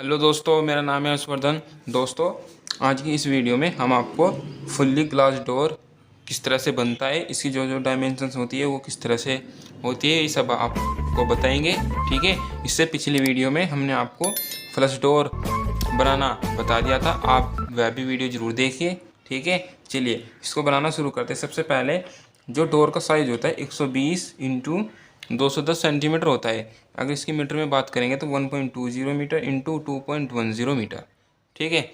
Hello दोस्तों, मेरा नाम है हर्षवर्धन। दोस्तों, आज की इस वीडियो में हम आपको फुल्ली ग्लास डोर किस तरह से बनता है, इसकी जो जो डायमेंशंस होती है वो किस तरह से होती है, ये सब आपको बताएंगे। ठीक है। इससे पिछली वीडियो में हमने आपको फ्लश डोर बनाना बता दिया था, आप वह भी वीडियो ज़रूर देखिए। ठीक है, चलिए इसको बनाना शुरू करते हैं। सबसे पहले जो डोर का साइज़ होता है 120 इंटू 210 सेंटीमीटर होता है। अगर इसकी मीटर में बात करेंगे तो 1.20 मीटर इंटू 2.10 मीटर। ठीक है।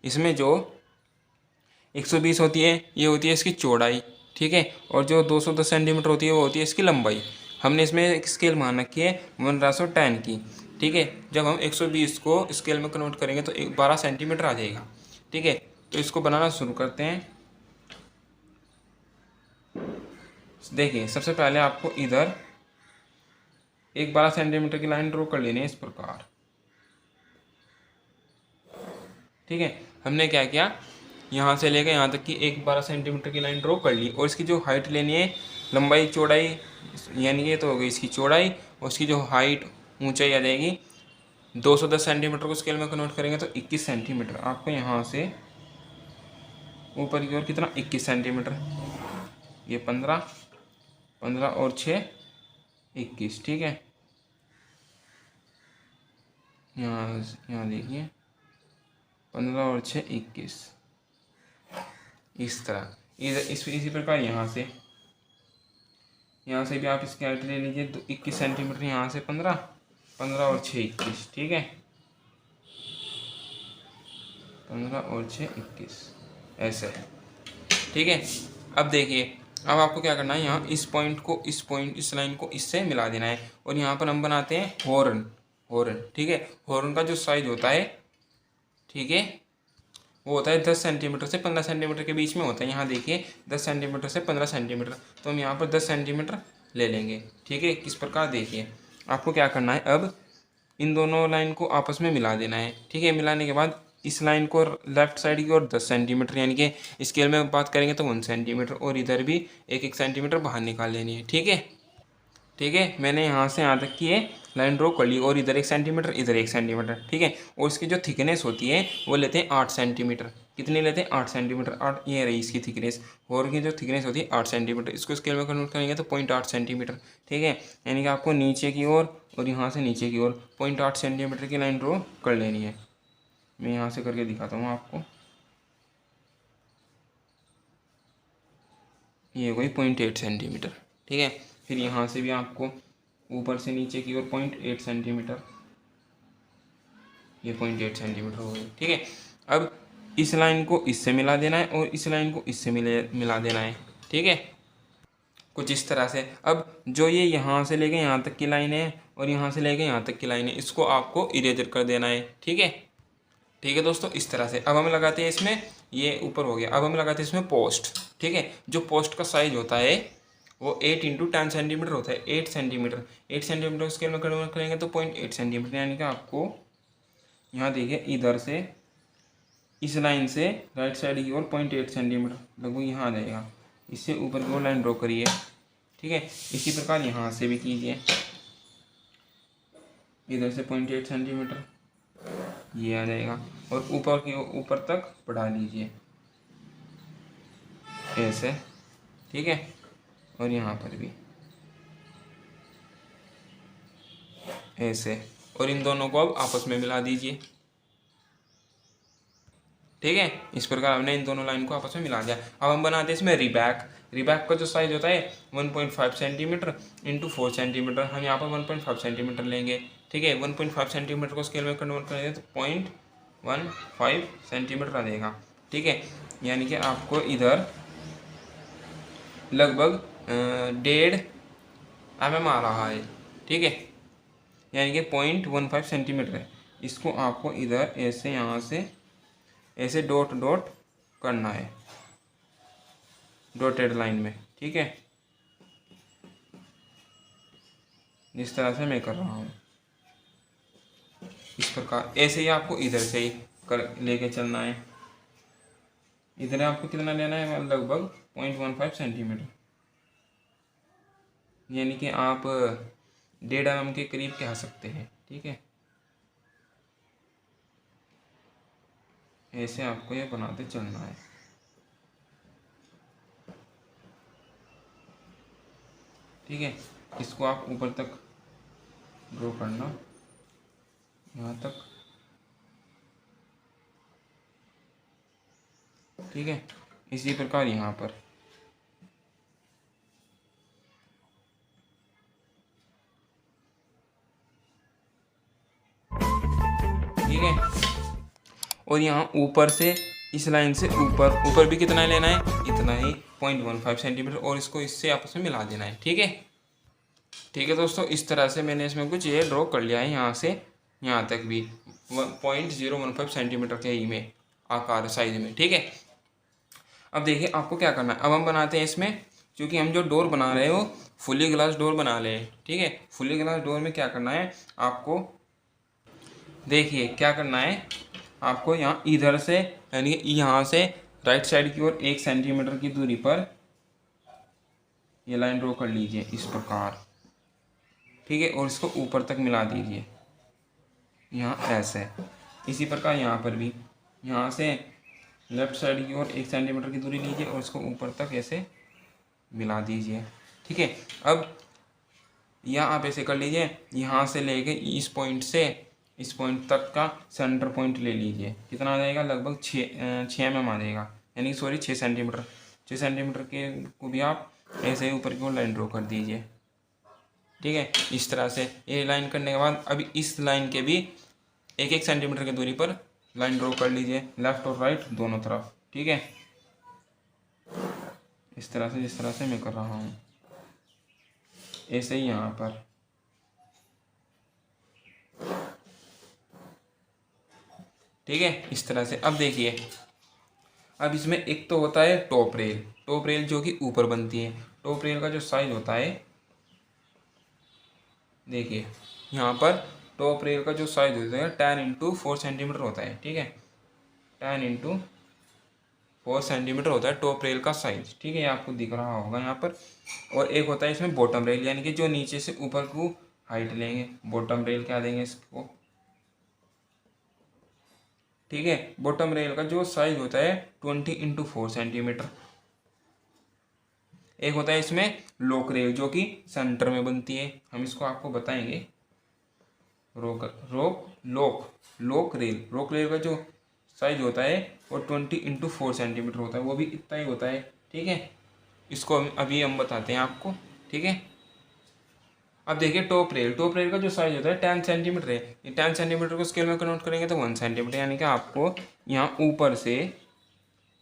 इसमें जो 120 होती है ये होती है इसकी चौड़ाई। ठीक है। और जो 210 सेंटीमीटर होती है वो होती है इसकी लंबाई। हमने इसमें एक स्केल मान रखी है 1:10 की। ठीक है। जब हम 120 को स्केल में कन्वर्ट करेंगे तो 12 सेंटीमीटर आ जाएगा। ठीक है। तो इसको बनाना शुरू करते हैं। देखिए, सबसे पहले आपको इधर एक 12 सेंटीमीटर की लाइन ड्रॉ कर लेनी है इस प्रकार। ठीक है। हमने क्या किया, यहाँ से लेकर यहाँ तक की एक 12 सेंटीमीटर की लाइन ड्रॉ कर ली, और इसकी जो हाइट लेनी है, लंबाई चौड़ाई, यानी कि तो हो गई इसकी चौड़ाई, और उसकी जो हाइट ऊंचाई आ जाएगी 210 सेंटीमीटर को स्केल में कन्वर्ट करेंगे तो 21 सेंटीमीटर। आपको यहाँ से ऊपर की ओर कितना, 21 सेंटीमीटर। ये 15 15 और 6 21। ठीक है। यहाँ देखिए 15 और 6 21। इस तरह इसी प्रकार यहाँ से भी आप इसकी हाइट ले लीजिए 21 सेंटीमीटर। यहाँ से 15 15 और 6 21। ठीक है, 15 और 6 21 ऐसे। ठीक है। अब देखिए, अब आपको क्या करना है, यहाँ इस लाइन को इससे मिला देना है, और यहाँ पर हम बनाते हैं हॉर्न। ठीक है। हॉर्न का जो साइज होता है, ठीक है, वो होता है 10 सेंटीमीटर से 15 सेंटीमीटर के बीच में होता है। यहाँ देखिए 10 सेंटीमीटर से 15 सेंटीमीटर, तो हम यहाँ पर 10 सेंटीमीटर ले लेंगे। ठीक है। किस प्रकार, देखिए आपको क्या करना है, अब इन दोनों लाइन को आपस में मिला देना है। ठीक है। मिलाने के बाद इस लाइन को लेफ्ट साइड की ओर 10 सेंटीमीटर, यानी कि स्केल में बात करेंगे तो 1 सेंटीमीटर, और इधर भी 1 सेंटीमीटर बाहर निकाल लेनी है। ठीक है। ठीक है, मैंने यहाँ से यहाँ तक की ये लाइन ड्रॉ कर ली, और इधर 1 सेंटीमीटर, इधर 1 सेंटीमीटर। ठीक है। और इसकी जो थिकनेस होती है वो लेते हैं 8 सेंटीमीटर। कितनी लेते हैं, 8 सेंटीमीटर। 8, ये रही इसकी थिकनेस। और की जो थिकनेस होती है 8 सेंटीमीटर, इसको स्केल में कन्वर्ट करेंगे तो 0.8 सेंटीमीटर। ठीक है। यानी कि आपको नीचे की ओर और यहाँ से नीचे की ओर 0.8 सेंटीमीटर की लाइन ड्रॉ कर लेनी है। मैं यहाँ से करके दिखाता हूँ आपको। ये कोई 0.8 सेंटीमीटर। ठीक है। फिर यहाँ से भी आपको ऊपर से नीचे की ओर 0.8 सेंटीमीटर, ये 0.8 सेंटीमीटर हो गई। ठीक है। अब इस लाइन को इससे मिला देना है, और इस लाइन को इससे मिला देना है। ठीक है, कुछ इस तरह से। अब जो ये यहाँ से लेके यहाँ तक की लाइन है, और यहाँ से लेके यहाँ तक की लाइन है, इसको आपको इरेजर कर देना है। ठीक है। ठीक है दोस्तों, इस तरह से। अब हम लगाते हैं इसमें, ये ऊपर हो गया। अब हम लगाते हैं इसमें पोस्ट। ठीक है। जो पोस्ट का साइज होता है वो 8 इंटू 10 सेंटीमीटर होता है। 8 सेंटीमीटर, 8 सेंटीमीटर स्केल में कन्वर्ट करेंगे तो 0.8 सेंटीमीटर, यानी कि आपको यहाँ देखिए इधर से इस लाइन से राइट साइड की ओर 0.8 सेंटीमीटर लगभग यहाँ आ जाएगा। इससे ऊपर की ओर लाइन ड्रॉ करिए। ठीक है। इसी प्रकार यहाँ से भी कीजिए, इधर से 0.8 सेंटीमीटर ये आ जाएगा, और ऊपर तक बढ़ा लीजिए ऐसे। ठीक है। और यहाँ पर भी ऐसे, और इन दोनों को अब आपस में मिला दीजिए। ठीक है। इस प्रकार हमने इन दोनों लाइन को आपस में मिला दिया। अब हम बनाते हैं इसमें रिबैक। रिबैक का जो साइज होता है 1.5 सेंटीमीटर इंटू 4 सेंटीमीटर। हम यहाँ पर 1.5 सेंटीमीटर लेंगे। ठीक है। 1.5 सेंटीमीटर को स्केल में कन्वर्ट करेंगे तो 0.15 सेंटीमीटर आ जाएगा। ठीक है। यानी कि आपको इधर लगभग 1.5 mm आ रहा है। ठीक है। यानी कि 0.15 सेंटीमीटर है। इसको आपको इधर ऐसे यहाँ से ऐसे डॉट डॉट करना है, डॉटेड लाइन में। ठीक है, जिस तरह से मैं कर रहा हूँ इस प्रकार। ऐसे ही आपको इधर से ही कर लेके चलना है। इधर आपको कितना लेना है, लगभग 0.15 सेंटीमीटर, यानी कि आप 1.5 mm के करीब कह सकते हैं। ठीक है। ऐसे आपको ये बनाते चलना है। ठीक है, इसको आप ऊपर तक ड्रॉ करना, यहाँ तक। ठीक है, इसी प्रकार यहाँ पर। ठीक है, और यहाँ ऊपर से इस लाइन से ऊपर भी कितना लेना है, इतना ही 0.15 सेंटीमीटर, और इसको इससे आपस में मिला देना है। ठीक है, ठीक है दोस्तों, इस तरह से मैंने इसमें कुछ ये ड्रॉ कर लिया है, यहाँ से यहाँ तक भी 0.015 सेंटीमीटर के ही में आकार साइज में। ठीक है, अब देखिए आपको क्या करना है। अब हम बनाते हैं इसमें, क्योंकि हम जो डोर बना रहे हो फुली ग्लास डोर बना रहे हैं। ठीक है, फुली ग्लास डोर में क्या करना है आपको, देखिए क्या करना है आपको, यहाँ इधर से यानी यहाँ से राइट साइड की ओर 1 सेंटीमीटर की दूरी पर ये लाइन ड्रॉ कर लीजिए इस प्रकार। ठीक है, और इसको ऊपर तक मिला दीजिए यहाँ ऐसे। इसी प्रकार यहाँ पर भी यहाँ से लेफ्ट साइड की ओर 1 सेंटीमीटर की दूरी लीजिए और इसको ऊपर तक ऐसे मिला दीजिए। ठीक है, अब यहाँ आप ऐसे कर लीजिए, यहाँ से लेके इस पॉइंट से इस पॉइंट तक का सेंटर पॉइंट ले लीजिए। कितना आ जाएगा, लगभग 6 mm आ जाएगा, यानी सॉरी 6 सेंटीमीटर। 6 सेंटीमीटर के को भी आप ऐसे ही ऊपर की ओर लाइन ड्रॉ कर दीजिए। ठीक है, इस तरह से ये लाइन करने के बाद अभी इस लाइन के भी 1-1 सेंटीमीटर की दूरी पर लाइन ड्रॉ कर लीजिए, लेफ्ट और राइट दोनों तरफ। ठीक है, इस तरह से, जिस तरह से मैं कर रहा हूँ ऐसे ही यहाँ पर। ठीक है, इस तरह से। अब देखिए, अब इसमें एक तो होता है टॉप रेल, टॉप रेल जो कि ऊपर बनती है। टॉप रेल का जो साइज होता है, देखिए यहाँ पर टॉप रेल का जो साइज होता है 10x4 सेंटीमीटर होता है। ठीक है, 10x4 सेंटीमीटर होता है टॉप रेल का साइज। ठीक है, ये आपको दिख रहा होगा यहाँ पर। और एक होता है इसमें बॉटम रेल, यानी कि जो नीचे से ऊपर को हाइट लेंगे, बॉटम रेल क्या देंगे इसको। ठीक है, बॉटम रेल का जो साइज होता है 20x4 सेंटीमीटर। एक होता है इसमें लॉक रेल जो कि सेंटर में बनती है, हम इसको आपको बताएंगे। लॉक रेल का जो साइज होता है वो 20x4 सेंटीमीटर होता है, वो भी इतना ही होता है। ठीक है, इसको अभी हम बताते हैं आपको। ठीक है, अब देखिए टॉप रेल का जो साइज होता है 10 सेंटीमीटर है। ये 10 सेंटीमीटर को स्केल में कन्वर्ट करेंगे तो 1 सेंटीमीटर, यानी कि आपको यहाँ ऊपर से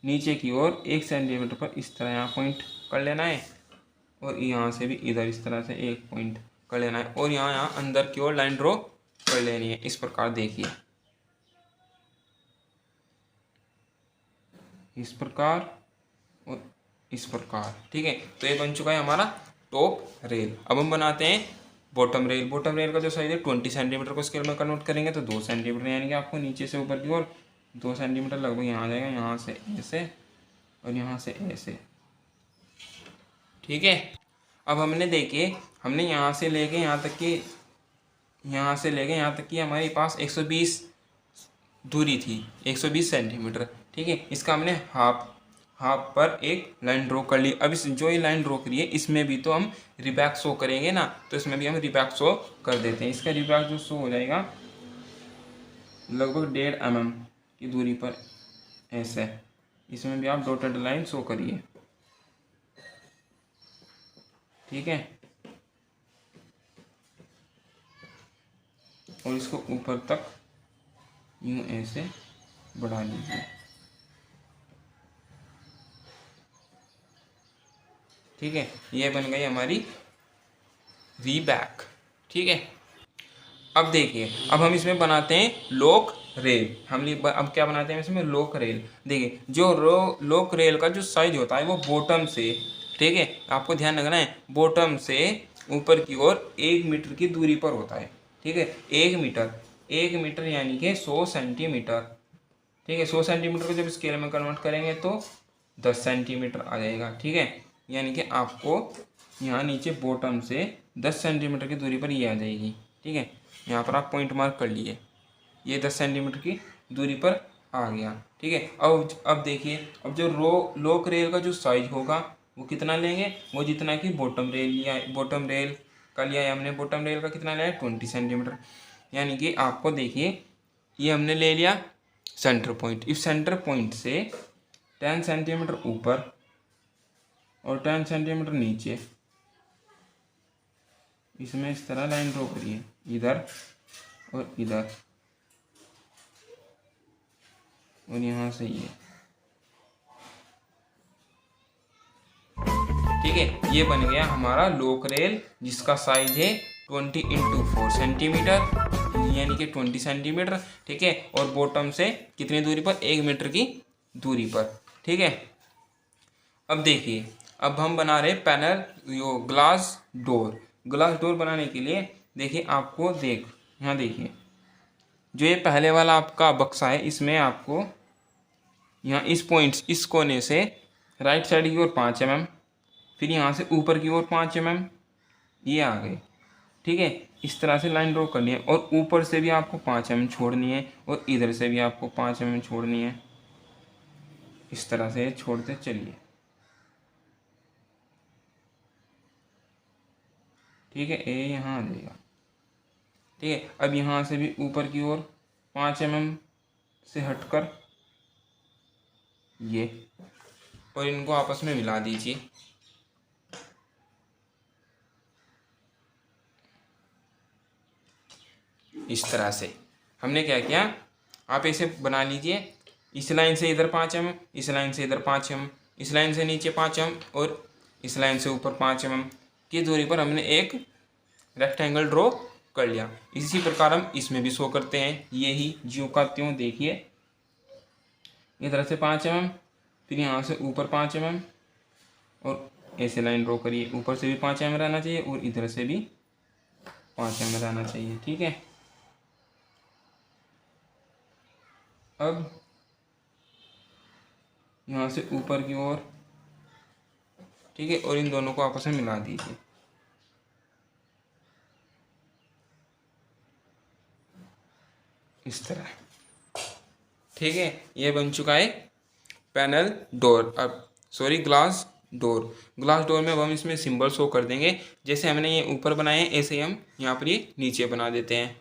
नीचे की ओर 1 सेंटीमीटर पर इस तरह यहाँ पॉइंट कर लेना है, और यहाँ से भी इधर इस तरह से 1 पॉइंट कर लेना है, और यहाँ अंदर की ओर लाइन ड्रॉ कर लेनी है। इस प्रकार देखिए, इस प्रकार और इस प्रकार। ठीक है, तो ये बन चुका है हमारा टॉप रेल। अब हम बनाते हैं बॉटम रेल का जो साइज है 20 सेंटीमीटर को स्केल में कन्वर्ट करेंगे तो 2 सेंटीमीटर, यानी कि आपको नीचे से ऊपर की ओर 2 सेंटीमीटर लगभग यहाँ आ जाएगा, यहाँ से ऐसे और यहाँ से ऐसे। ठीक है, अब हमने देखिए, हमने यहाँ से लेके यहाँ तक की हमारे पास 120 दूरी थी, 120 सेंटीमीटर। ठीक है, इसका हमने हाफ पर एक लाइन ड्रॉ कर ली। अब इस जो ये लाइन ड्रॉ करी है इसमें भी तो हम रिबैक शो करेंगे ना, तो इसमें भी हम रिबैक शो कर देते हैं। इसका रिबैक जो शो हो जाएगा लगभग 1.5 mm की दूरी पर ऐसे। इसमें भी आप डॉटेड लाइन शो करिए। ठीक है, और इसको ऊपर तक यूं ऐसे बढ़ा लीजिए। ठीक है, ये बन गई हमारी रीबैक। ठीक है, अब देखिए, अब हम इसमें बनाते हैं लॉक रेल। अब क्या बनाते हैं इसमें, लॉक रेल। देखिए, जो लॉक रेल का जो साइज होता है वो बॉटम से, ठीक है, आपको ध्यान रखना है, बॉटम से ऊपर की ओर 1 मीटर की दूरी पर होता है। ठीक है, 1 मीटर यानी कि 100 सेंटीमीटर। ठीक है, 100 सेंटीमीटर को जब स्केल में कन्वर्ट करेंगे तो 10 सेंटीमीटर आ जाएगा। ठीक है, यानी कि आपको यहाँ नीचे बॉटम से 10 सेंटीमीटर की दूरी पर ये आ जाएगी। ठीक है, यहाँ पर आप पॉइंट मार्क कर लिए, ये 10 सेंटीमीटर की दूरी पर आ गया। ठीक है, अब देखिए, अब जो लोक रेल का जो साइज होगा वो कितना लेंगे, वो जितना कि बॉटम रेल लिया है, बॉटम रेल का लिया है हमने, बॉटम रेल का कितना लिया है 20 सेंटीमीटर। यानी कि आपको देखिए ये हमने ले लिया सेंटर पॉइंट, इस सेंटर पॉइंट से 10 सेंटीमीटर ऊपर और 10 सेंटीमीटर नीचे इसमें इस तरह लाइन ड्रॉ करिए, इधर और इधर और यहाँ से ये। ठीक है, ये बन गया हमारा लोक रेल जिसका साइज है 20x4 सेंटीमीटर यानी कि 20 सेंटीमीटर। ठीक है, और बॉटम से कितनी दूरी पर, 1 मीटर की दूरी पर। ठीक है, अब देखिए, अब हम बना रहे पैनल यो ग्लास डोर। ग्लास डोर बनाने के लिए देखिए आपको यहाँ देखिए, जो ये पहले वाला आपका बक्सा है इसमें आपको यहाँ इस पॉइंट्स, इस कोने से राइट साइड की ओर 5 mm, फिर यहाँ से ऊपर की ओर 5 mm, ये आ गए। ठीक है, इस तरह से लाइन ड्रॉ करनी है और ऊपर से भी आपको 5 mm छोड़नी है और इधर से भी आपको 5 mm छोड़नी है। इस तरह से छोड़ते चलिए। ठीक है, ए यहाँ आ जाएगा। ठीक है, अब यहाँ से भी ऊपर की ओर 5 mm से हटकर ये, और इनको आपस में मिला दीजिए। इस तरह से हमने क्या किया, आप ऐसे बना लीजिए, इस लाइन से इधर 5 mm, इस लाइन से इधर 5 mm, इस लाइन से नीचे 5 mm और इस लाइन से ऊपर 5 mm की दूरी पर हमने एक रेक्टेंगल ड्रॉ कर लिया। इसी प्रकार हम इसमें भी शो करते हैं, यही ज्यों का त्यों। देखिए, इधर से 5 mm, फिर यहाँ से ऊपर 5 mm और ऐसे लाइन ड्रॉ करिए, ऊपर से भी 5 mm रहना चाहिए और इधर से भी 5 mm रहना चाहिए। ठीक है, अब यहाँ से ऊपर की ओर, ठीक है, और इन दोनों को आपस में मिला दीजिए। इस तरह। ठीक है, ये बन चुका है पैनल डोर, अब sorry glass door. Glass door में अब हम इसमें सिंबल शो कर देंगे, जैसे हमने ये ऊपर बनाए हैं ऐसे ही हम यहाँ पर ये नीचे बना देते हैं।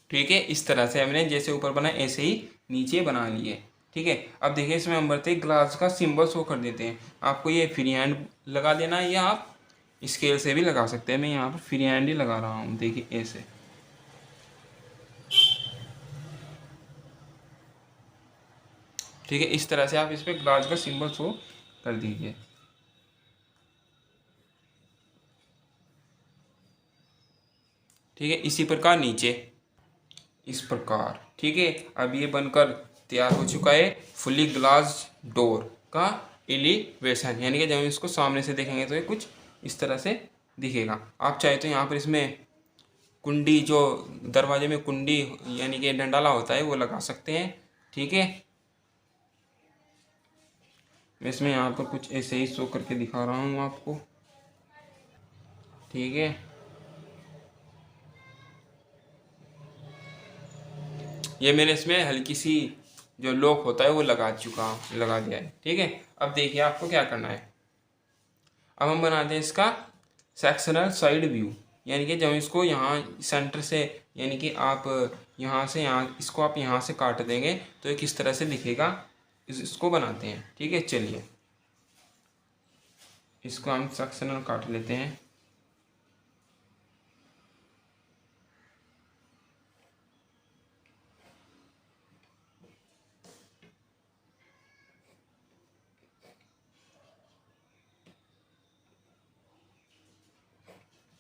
ठीक है, इस तरह से हमने जैसे ऊपर बनाए ऐसे ही नीचे बना लिए। ठीक है, अब देखिए इसमें हम बढ़ते ग्लास का सिंबल शो कर देते हैं। आपको ये फ्री हैंड लगा देना है या आप स्केल से भी लगा सकते हैं। मैं यहाँ पर फ्री हैंड ही लगा रहा हूँ, देखिए ऐसे। ठीक है, इस तरह से आप इस पर ग्लास का सिंबल शो कर दीजिए। ठीक है, इसी प्रकार नीचे इस प्रकार। ठीक है, अब ये बनकर तैयार हो चुका है फुली ग्लास डोर का एलिवेशन, यानी कि जब हम इसको सामने से देखेंगे तो ये कुछ इस तरह से दिखेगा। आप चाहे तो यहाँ पर इसमें कुंडी, जो दरवाजे में कुंडी यानी कि डंडाला होता है, वो लगा सकते हैं। ठीक है, मैं इसमें यहाँ पर कुछ ऐसे ही शो करके दिखा रहा हूँ आपको। ठीक है, ये मैंने इसमें हल्की सी जो लॉक होता है वो लगा दिया है। ठीक है, अब देखिए आपको क्या करना है। अब हम बनाते हैं इसका सेक्शनल साइड व्यू, यानी कि जब इसको यहाँ सेंटर से, यानी कि आप यहाँ से यहाँ, इसको आप यहाँ से काट देंगे तो ये किस तरह से दिखेगा, इसको बनाते हैं। ठीक है, चलिए इसको हम सेक्शनल काट लेते हैं।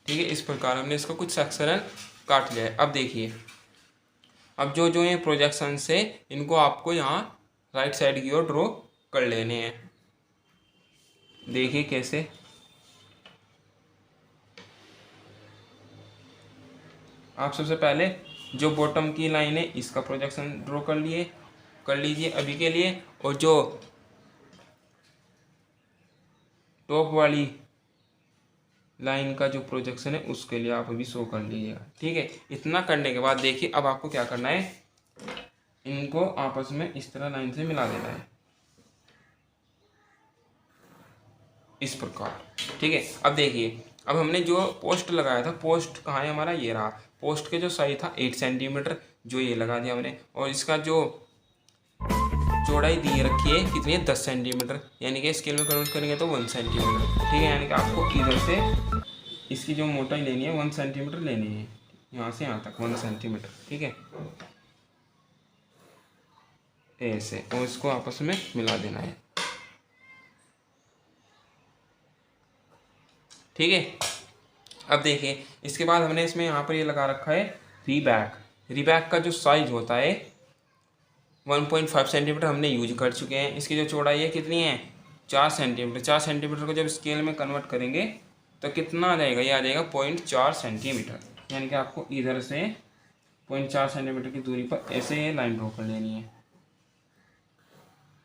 ठीक है, इस प्रकार हमने इसका कुछ सेक्शनल काट लिया है। अब देखिए, अब जो जो ये प्रोजेक्शन है इनको आपको यहाँ राइट साइड की ओर ड्रॉ कर लेने हैं। देखिए कैसे। आप सबसे पहले जो बॉटम की लाइन है इसका प्रोजेक्शन ड्रॉ कर लीजिए अभी के लिए, और जो टॉप वाली लाइन का जो प्रोजेक्शन है उसके लिए आप अभी शो कर लीजिएगा। ठीक है, इतना करने के बाद देखिए अब आपको क्या करना है, इनको आपस में इस तरह लाइन से मिला देना है, इस प्रकार। ठीक है, अब देखिए, अब हमने जो पोस्ट लगाया था, पोस्ट कहाँ है हमारा, ये रहा। पोस्ट के जो साइज था 8 सेंटीमीटर, जो ये लगा दिया हमने, और इसका जो चौड़ाई दी रखी है कितनी है, 10 सेंटीमीटर, यानी कि स्केल में कन्वर्ट करेंगे तो 1 सेंटीमीटर। ठीक है, यानी कि आपको इधर से इसकी जो मोटाई लेनी है 1 सेंटीमीटर लेनी है, यहाँ से यहाँ तक 1 सेंटीमीटर। ठीक है, ऐसे, और इसको आपस में मिला देना है। ठीक है, अब देखिए, इसके बाद हमने इसमें यहाँ पर ये लगा रखा है रीबैक। रीबैक का जो साइज होता है 1.5 सेंटीमीटर हमने यूज कर चुके हैं। इसकी जो चौड़ाई है कितनी है, 4 सेंटीमीटर। 4 सेंटीमीटर को जब स्केल में कन्वर्ट करेंगे तो कितना आ जाएगा, ये आ जाएगा 0.4 सेंटीमीटर। यानी कि आपको इधर से 0.4 सेंटीमीटर की दूरी पर ऐसे ये लाइन ड्रॉ कर लेनी है,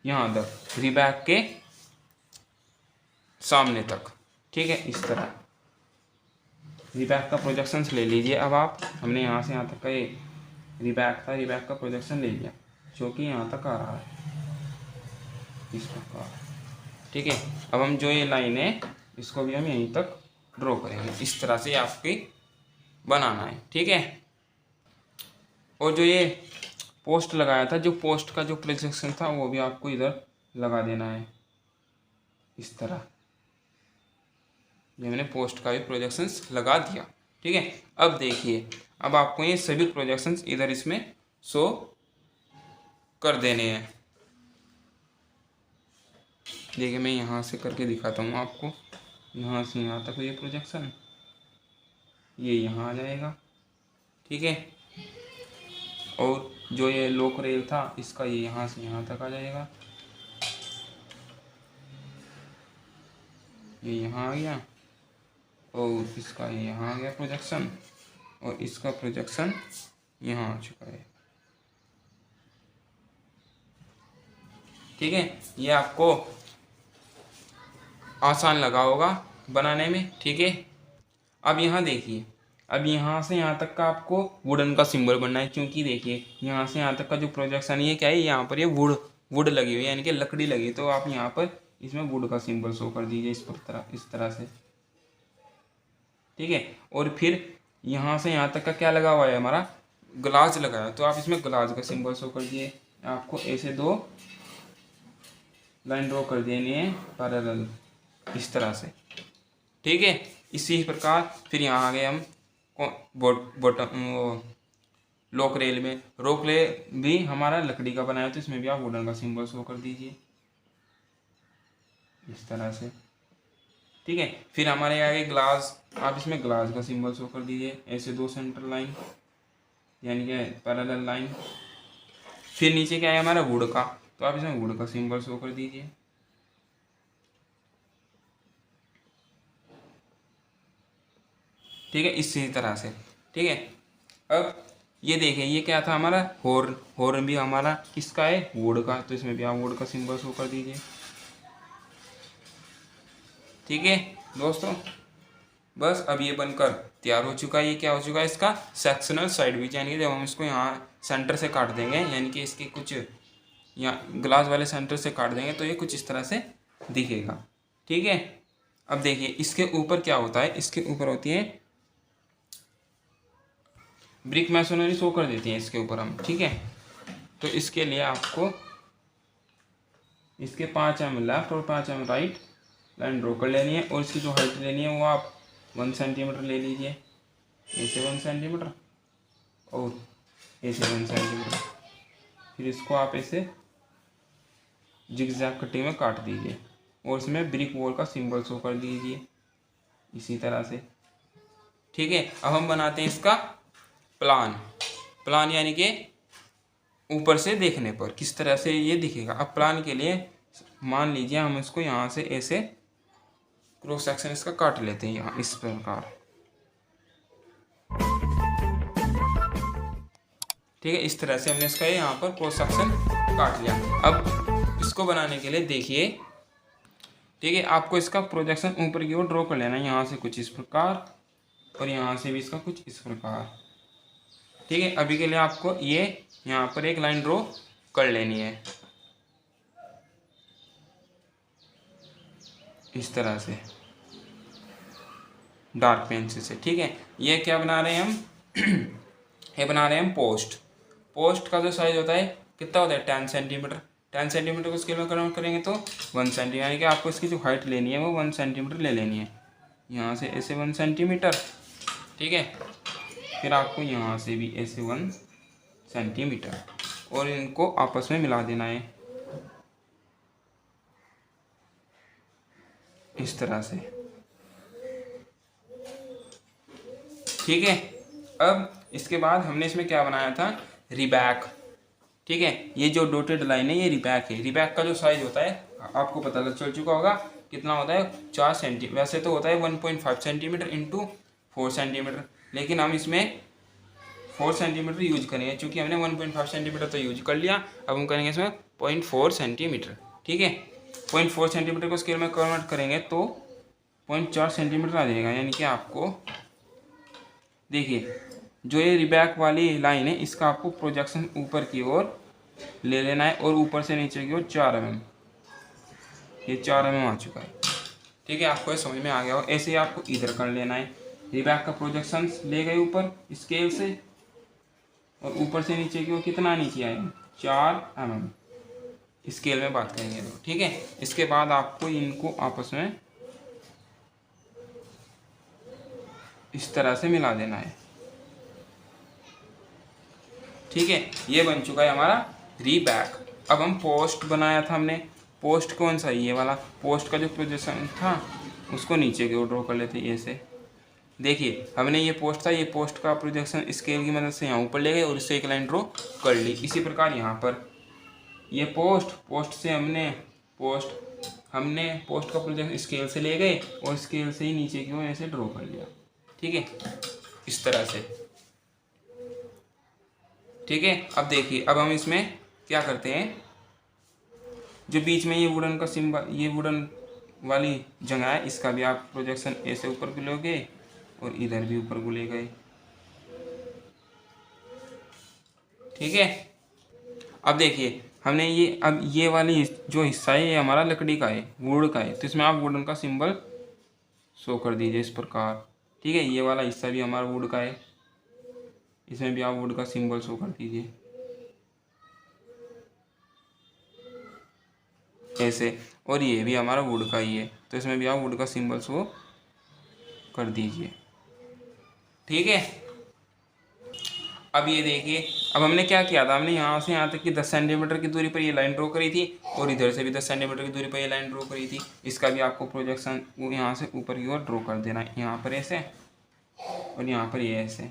यहाँ तक, रीबैक के सामने तक। ठीक है, इस तरह रीबैक का प्रोजेक्शंस ले लीजिए। अब आप, हमने यहाँ से यहाँ तक का ये रीबैक था, रीबैक का प्रोजेक्शन ले लिया जो कि यहाँ तक आ रहा है, इस प्रकार। ठीक है, अब हम जो ये लाइन है इसको भी हम यहीं तक ड्रॉ करेंगे, इस तरह से आपकी बनाना है। ठीक है, और जो ये पोस्ट लगाया था, जो पोस्ट का जो प्रोजेक्शन था वो भी आपको इधर लगा देना है, इस तरह। ये मैंने पोस्ट का भी प्रोजेक्शंस लगा दिया। ठीक है, अब देखिए, अब आपको ये सभी प्रोजेक्शंस इधर इसमें शो कर देने हैं। देखिए, मैं यहाँ से करके दिखाता हूँ आपको, यहाँ से यहाँ तक ये प्रोजेक्शन, ये यहाँ आ जाएगा। ठीक है, और जो ये लोक रेल था इसका, ये यहाँ से यहाँ तक आ जाएगा, ये यहाँ आ गया, और इसका ये यहाँ आ गया प्रोजेक्शन, और इसका प्रोजेक्शन यहाँ आ चुका है। ठीक है, ये आपको आसान लगा होगा बनाने में। ठीक है, अब यहाँ देखिए, अब यहाँ से यहाँ तक का आपको वुडन का सिंबल बनना है, क्योंकि देखिए यहाँ से यहाँ तक का जो प्रोजेक्शन ये क्या है, यहाँ पर ये वुड लगी हुई है, यानी कि लकड़ी लगी, तो आप यहाँ पर इसमें वुड का सिंबल शो कर दीजिए, इस तरह से। ठीक है, और फिर यहाँ से यहाँ तक का क्या लगा हुआ है हमारा, ग्लास लगाया, तो आप इसमें ग्लास का सिंबल शो कर दिए। आपको ऐसे 2 लाइन ड्रॉ कर देनी है पैरेलल, इस तरह से। ठीक है, इसी प्रकार फिर यहाँ आ गए हम बॉटम लॉक रेल में। रोक रेल भी हमारा लकड़ी का बनाया, तो इसमें भी आप वुडन का सिंबल शो कर दीजिए, इस तरह से। ठीक है, फिर हमारे आगे ग्लास, आप इसमें ग्लास का सिंबल शो कर दीजिए, ऐसे 2 सेंटर लाइन, यानी कि पैरेलल लाइन। फिर नीचे क्या है हमारा, वुड का, तो आप इसमें वुड का सिंबल शो कर दीजिए। ठीक है, इसी तरह से। ठीक है, अब ये देखिए, ये क्या था हमारा, हॉर्न। हॉर्न भी हमारा किसका है, वुड का, तो इसमें भी आप वुड का सिंबल शो कर दीजिए। ठीक है दोस्तों, बस अब ये बनकर तैयार हो चुका है। ये क्या हो चुका है, इसका सेक्शनल साइड भी, यानी कि जब हम इसको यहाँ सेंटर से काट देंगे, यानी कि इसके कुछ यहाँ ग्लास वाले सेंटर से काट देंगे, तो ये कुछ इस तरह से दिखेगा। ठीक है, अब देखिए इसके ऊपर क्या होता है, इसके ऊपर होती है ब्रिक मैसोनरी शो कर देती है इसके ऊपर हम। ठीक है, तो इसके लिए आपको इसके 5 mm लेफ्ट और 5 mm राइट लाइन ड्रॉ कर लेनी है, और इसकी जो हाइट लेनी है वो आप 1 सेंटीमीटर ले लीजिए, ऐसे 1 सेंटीमीटर और ऐसे 1 सेंटीमीटर। फिर इसको आप ऐसे जिगजैग कटिंग में काट दीजिए, और इसमें ब्रिक वॉल का सिंबल शो कर दीजिए, इसी तरह से। ठीक है, अब हम बनाते हैं इसका प्लान, यानी कि ऊपर से देखने पर किस तरह से ये दिखेगा। अब प्लान के लिए मान लीजिए हम इसको यहाँ से ऐसे क्रॉस सेक्शन इसका काट लेते हैं, यहाँ इस प्रकार। ठीक है, इस तरह से हमने इसका यहाँ पर क्रॉस सेक्शन काट लिया। अब इसको बनाने के लिए देखिए, ठीक है, आपको इसका प्रोजेक्शन ऊपर की ओर ड्रॉ कर लेना है, यहाँ से कुछ इस प्रकार और यहाँ से भी इसका कुछ इस प्रकार। ठीक है, अभी के लिए आपको ये यहाँ पर एक लाइन ड्रॉ कर लेनी है इस तरह से डार्क पेंसिल से। ठीक है, ये क्या बना रहे हैं हम ये बना रहे हैं हम पोस्ट। पोस्ट का जो साइज होता है कितना होता है 10 सेंटीमीटर। 10 सेंटीमीटर को स्केल में कन्वर्ट करेंगे तो 1 सेंटीमीटर, यानी कि आपको इसकी जो हाइट लेनी है वो 1 सेंटीमीटर ले लेनी है। यहाँ से ऐसे 1 सेंटीमीटर, ठीक है, फिर आपको यहाँ से भी ऐसे 1 सेंटीमीटर, और इनको आपस में मिला देना है इस तरह से। ठीक है, अब इसके बाद हमने इसमें क्या बनाया था, रिबैक। ठीक है, ये जो डॉटेड लाइन है ये रिबैक है। रिबैक का जो साइज होता है आपको पता चल चुका होगा कितना होता है 4 सेंटीमीटर। वैसे तो होता है 1.5 सेंटीमीटर इंटू 4 सेंटीमीटर, लेकिन हम इसमें 4 सेंटीमीटर यूज करेंगे क्योंकि हमने 1.5 सेंटीमीटर तो यूज कर लिया। अब हम करेंगे इसमें 0.4 सेंटीमीटर। ठीक है, 0.4 सेंटीमीटर को स्केल में कन्वर्ट करेंगे तो 0.4 सेंटीमीटर आ जाएगा। यानी कि आपको देखिए जो ये रिबैक वाली लाइन है इसका आपको प्रोजेक्शन ऊपर की ओर ले लेना है, और ऊपर से नीचे की ओर 4 mm, ये 4 mm आ चुका है। ठीक है, आपको ये समझ में आ गया हो। ऐसे ही आपको इधर कर लेना है। रिबैक का प्रोजेक्शन ले गए ऊपर स्केल से, और ऊपर से नीचे की ओर कितना नीचे आएगा 4 mm, स्केल में बात करेंगे तो। ठीक है, इसके बाद आपको इनको आपस में इस तरह से मिला देना है। ठीक है, ये बन चुका है हमारा रिबैक। अब हम पोस्ट बनाया था हमने, पोस्ट कौन सा, ये वाला। पोस्ट का जो प्रोजेक्शन था उसको नीचे की ओर ड्रॉ कर लेते हैं ऐसे। देखिए हमने ये पोस्ट था, ये पोस्ट का प्रोजेक्शन स्केल की मदद से यहाँ ऊपर ले गए और इससे एक लाइन ड्रॉ कर ली। इसी प्रकार यहाँ पर ये पोस्ट से हमने पोस्ट का प्रोजेक्शन स्केल से ले गए और स्केल से ही नीचे की ओर ऐसे ड्रॉ कर लिया। ठीक है, इस तरह से। ठीक है, अब देखिए अब हम इसमें क्या करते हैं, जो बीच में ये वुडन का सिंबल, ये वुडन वाली जगह है, इसका भी आप प्रोजेक्शन ऐसे ऊपर को लोगे और इधर भी ऊपर को ले गए। ठीक है, अब देखिए हमने ये, अब ये वाली जो हिस्सा है ये हमारा लकड़ी का है, वुड का है, तो इसमें आप वुडन का सिंबल शो कर दीजिए इस प्रकार। ठीक है, ये वाला हिस्सा भी हमारा वुड का है, इसमें भी आप वुड का सिंबल शो कर दीजिए ऐसे, और ये भी हमारा वुड का ही है तो इसमें भी आप वुड का सिंबल शो कर दीजिए। ठीक है, अब ये देखिए अब हमने क्या किया था, हमने यहाँ से यहाँ तक की 10 सेंटीमीटर की दूरी पर ये लाइन ड्रॉ करी थी, और इधर से भी 10 सेंटीमीटर की दूरी पर ये लाइन ड्रॉ करी थी। इसका भी आपको प्रोजेक्शन वो यहाँ से ऊपर की ओर ड्रॉ कर देना है, यहाँ पर ऐसे और यहाँ पर ये ऐसे।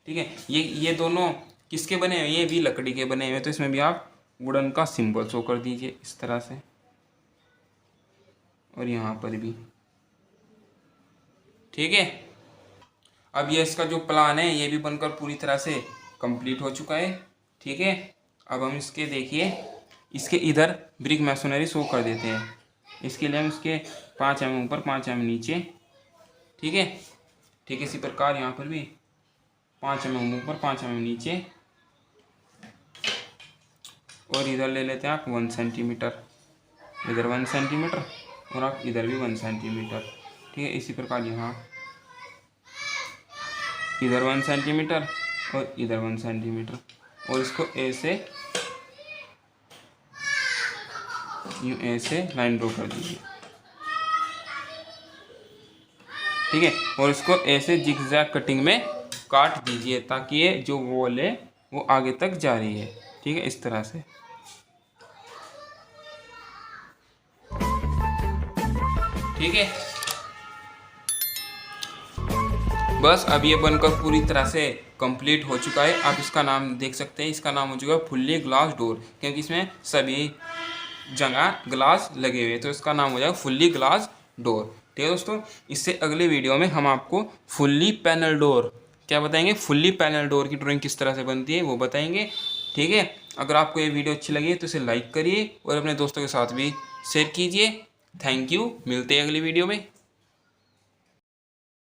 ठीक है, ये दोनों किसके बने हुए, ये भी लकड़ी के बने हुए, तो इसमें भी आप वुडन का सिंबल शो कर दीजिए इस तरह से, और यहाँ पर भी। ठीक है, अब ये इसका जो प्लान है ये भी बनकर पूरी तरह से कंप्लीट हो चुका है। ठीक है, अब हम इसके देखिए इसके इधर ब्रिक मैसोनरी शो कर देते हैं। इसके लिए हम इसके 5 mm ऊपर 5 mm नीचे। ठीक है, ठीक है, इसी प्रकार यहाँ पर भी 5 mm ऊपर 5 mm नीचे, और इधर ले लेते हैं आप 1 सेंटीमीटर, इधर 1 सेंटीमीटर, और आप इधर भी 1 सेंटीमीटर। ठीक है, इसी प्रकार यहाँ इधर 1 सेंटीमीटर और इधर 1 सेंटीमीटर, और इसको ऐसे यूँ ऐसे लाइन ड्रॉ कर दीजिए। ठीक है, और इसको ऐसे जिगजैग कटिंग में काट दीजिए ताकि ये जो वॉल है वो आगे तक जा रही है। ठीक है, इस तरह से। ठीक है, बस अब ये बनकर पूरी तरह से कंप्लीट हो चुका है। आप इसका नाम देख सकते हैं, इसका नाम हो चुका है फुल्ली ग्लास डोर, क्योंकि इसमें सभी जगह ग्लास लगे हुए, तो इसका नाम हो जाएगा फुल्ली ग्लास डोर। ठीक है दोस्तों, इससे अगले वीडियो में हम आपको फुल्ली पैनल डोर क्या बताएंगे, फुल्ली पैनल डोर की ड्राइंग किस तरह से बनती है वो बताएंगे। ठीक है, अगर आपको ये वीडियो अच्छी लगी तो इसे लाइक करिए और अपने दोस्तों के साथ भी शेयर कीजिए। थैंक यू, मिलते हैं अगली वीडियो में।